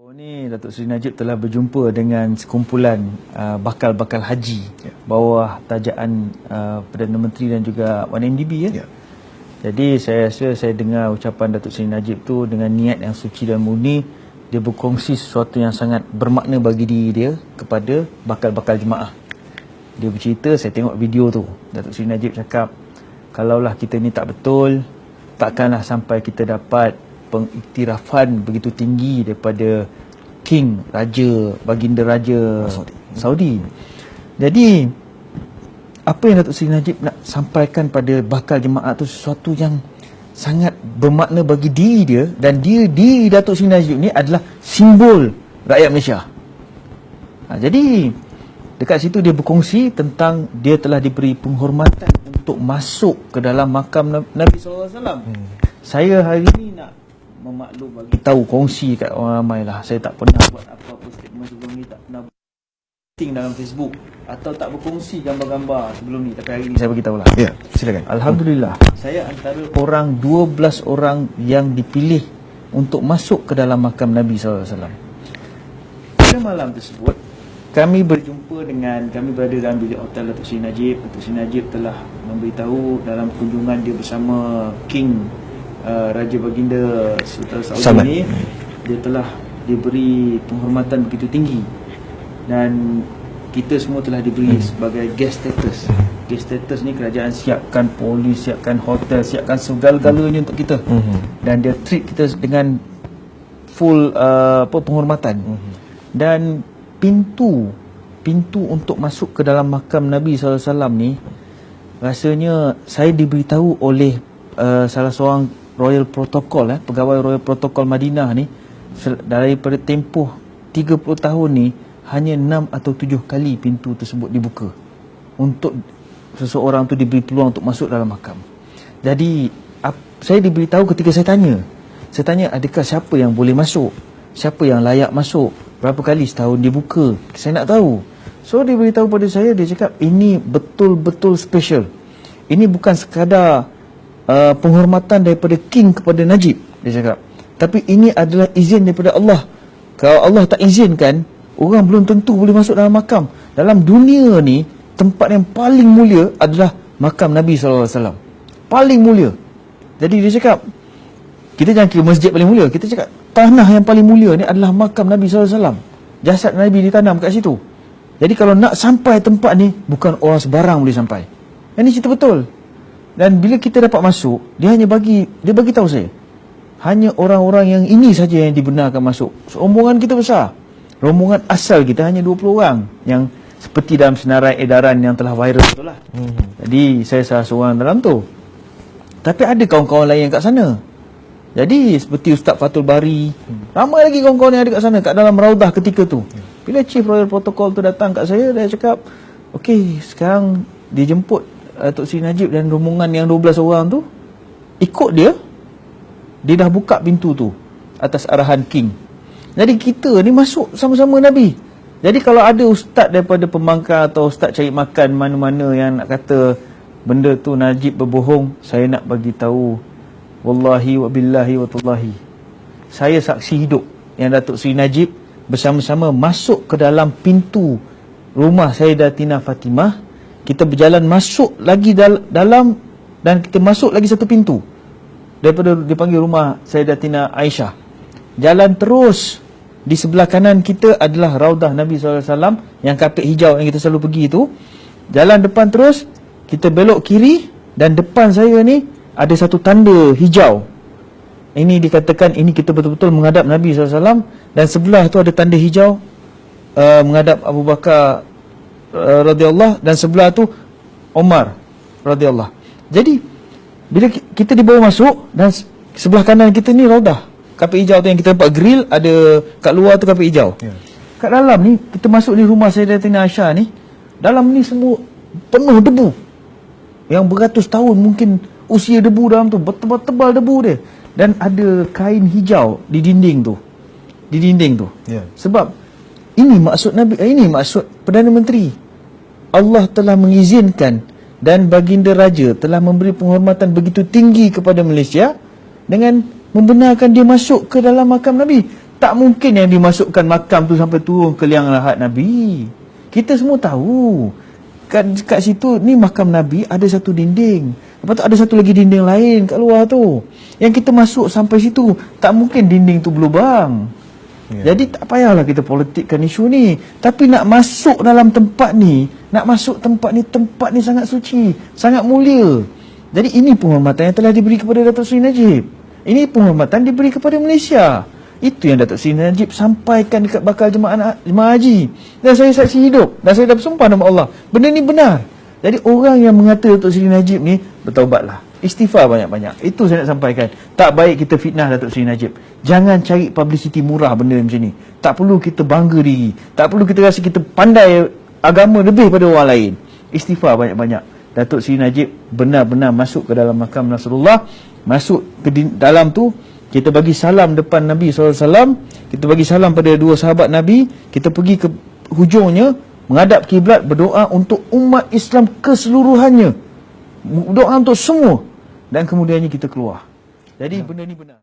Baru ni Datuk Seri Najib telah berjumpa dengan sekumpulan bakal-bakal haji bawah tajaan Perdana Menteri dan juga Wan MDB ya. Jadi saya rasa saya dengar ucapan Datuk Seri Najib tu dengan niat yang suci dan murni. Dia berkongsi sesuatu yang sangat bermakna bagi diri dia kepada bakal-bakal jemaah. Dia bercerita, saya tengok video tu, Datuk Seri Najib cakap, kalaulah kita ni tak betul, takkanlah sampai kita dapat pengiktirafan begitu tinggi daripada King, Raja, Baginda Raja Saudi. Jadi apa yang Datuk Seri Najib nak sampaikan pada bakal jemaah tu sesuatu yang sangat bermakna bagi diri dia, dan diri Datuk Seri Najib ni adalah simbol rakyat Malaysia. Jadi dekat situ dia berkongsi tentang dia telah diberi penghormatan untuk masuk ke dalam makam Nabi SAW. Saya hari ni nak memaklum bagi tahu, kongsi kat orang ramai lah. Saya tak pernah buat apa-apa statement sebelum ni, tak pernah posting dalam Facebook atau tak berkongsi gambar-gambar sebelum ni, tapi hari ni saya bagi tahulah. Ya, silakan. Alhamdulillah, saya antara orang 12 orang yang dipilih untuk masuk ke dalam makam Nabi SAW. Pada malam tersebut kami berjumpa dengan, kami berada dalam bilik hotel Datuk Seri Najib. Datuk Seri Najib telah memberitahu dalam kunjungan dia bersama King, Raja Baginda Sultan Saudi ni, dia telah diberi penghormatan begitu tinggi, dan kita semua telah diberi sebagai guest status. Guest status ni kerajaan siapkan polis, siapkan hotel, siapkan segala-galanya untuk kita, dan dia treat kita dengan full penghormatan. Dan pintu untuk masuk ke dalam makam Nabi SAW ni, rasanya saya diberitahu oleh salah seorang Royal Protocol, pegawai Royal Protocol Madinah ni, daripada tempoh 30 tahun ni hanya 6 atau 7 kali pintu tersebut dibuka untuk seseorang tu diberi peluang untuk masuk dalam makam. Jadi saya diberitahu ketika saya tanya adakah siapa yang boleh masuk, siapa yang layak masuk, berapa kali setahun dibuka, saya nak tahu. So dia beritahu pada saya, dia cakap ini betul-betul special. Ini bukan sekadar penghormatan daripada King kepada Najib, dia cakap, tapi ini adalah izin daripada Allah. Kalau Allah tak izinkan, orang belum tentu boleh masuk dalam makam. Dalam dunia ni, tempat yang paling mulia adalah makam Nabi SAW. Paling mulia. Jadi dia cakap, kita jangan kira masjid paling mulia, kita cakap tanah yang paling mulia ni adalah makam Nabi SAW. Jasad Nabi ditanam kat situ. Jadi kalau nak sampai tempat ni, bukan orang sebarang boleh sampai. Ini cerita betul. Dan bila kita dapat masuk, dia bagi tahu saya, hanya orang-orang yang ini saja yang dibenarkan masuk. So, rombongan kita besar. Rombongan asal kita hanya 20 orang, yang seperti dalam senarai edaran yang telah viral tu lah. Jadi saya salah seorang dalam tu. Tapi ada kawan-kawan lain yang kat sana. Jadi seperti Ustaz Fatul Bari, ramai lagi kawan-kawan yang ada kat sana, kat dalam raudah ketika tu. Bila Chief Royal Protocol tu datang kat saya, dia cakap, okey, sekarang dijemput Datuk Seri Najib dan rombongan yang 12 orang tu, ikut dia dah buka pintu tu atas arahan King. Jadi kita ni masuk sama-sama Nabi. Jadi kalau ada ustaz daripada pembangkang atau ustaz cari makan mana-mana yang nak kata benda tu Najib berbohong, saya nak bagi tahu, wallahi wa billahi wa tallahi, saya saksi hidup yang Datuk Seri Najib bersama-sama masuk ke dalam pintu rumah Sayyidatina Fatimah. Kita berjalan masuk lagi dalam, dan kita masuk lagi satu pintu daripada dipanggil rumah Sayyidatina Aisyah. Jalan terus, di sebelah kanan kita adalah Raudah Nabi SAW yang kapet hijau yang kita selalu pergi tu. Jalan depan terus, kita belok kiri, dan depan saya ni ada satu tanda hijau. Ini dikatakan ini kita betul-betul menghadap Nabi SAW, dan sebelah tu ada tanda hijau menghadap Abu Bakar radhiyallahu, dan sebelah tu Omar radhiyallahu. Jadi bila kita dibawa masuk, dan sebelah kanan kita ni Raudah, kapet hijau tu yang kita nampak grill, ada kat luar tu kapet hijau. Kat dalam ni, kita masuk ni rumah Sayyidatina Aisyah ni, dalam ni semua penuh debu yang beratus tahun mungkin usia debu dalam tu, bertebal-tebal debu dia, dan ada kain hijau di dinding tu. Sebab ini maksud Nabi, ini maksud Perdana Menteri. Allah telah mengizinkan dan Baginda Raja telah memberi penghormatan begitu tinggi kepada Malaysia dengan membenarkan dia masuk ke dalam makam Nabi. Tak mungkin yang dimasukkan makam tu sampai turun ke liang lahat Nabi. Kita semua tahu kat situ ni makam Nabi ada satu dinding, lepas tu ada satu lagi dinding lain kat luar tu. Yang kita masuk sampai situ, tak mungkin dinding tu berlubang. Jadi tak payahlah kita politikkan isu ni. Tapi nak masuk dalam tempat ni, tempat ni sangat suci, sangat mulia. Jadi ini penghormatan yang telah diberi kepada Datuk Seri Najib. Ini penghormatan diberi kepada Malaysia. Itu yang Datuk Seri Najib sampaikan dekat bakal jemaah haji. Dan saya saksi hidup, dan saya dah bersumpah nama Allah, benda ni benar. Jadi orang yang mengata Datuk Seri Najib ni, bertaubatlah, istighfar banyak-banyak. Itu saya nak sampaikan. Tak baik kita fitnah Datuk Seri Najib. Jangan cari publicity murah benda macam ni. Tak perlu kita bangga diri, tak perlu kita rasa kita pandai agama lebih pada orang lain. Istighfar banyak-banyak. Datuk Seri Najib benar-benar masuk ke dalam makam Nasrullah, masuk ke dalam tu, kita bagi salam depan Nabi SAW, kita bagi salam pada dua sahabat Nabi, kita pergi ke hujungnya, menghadap kiblat, berdoa untuk umat Islam keseluruhannya, doa untuk semua, dan kemudiannya kita keluar. Jadi benda ni benar.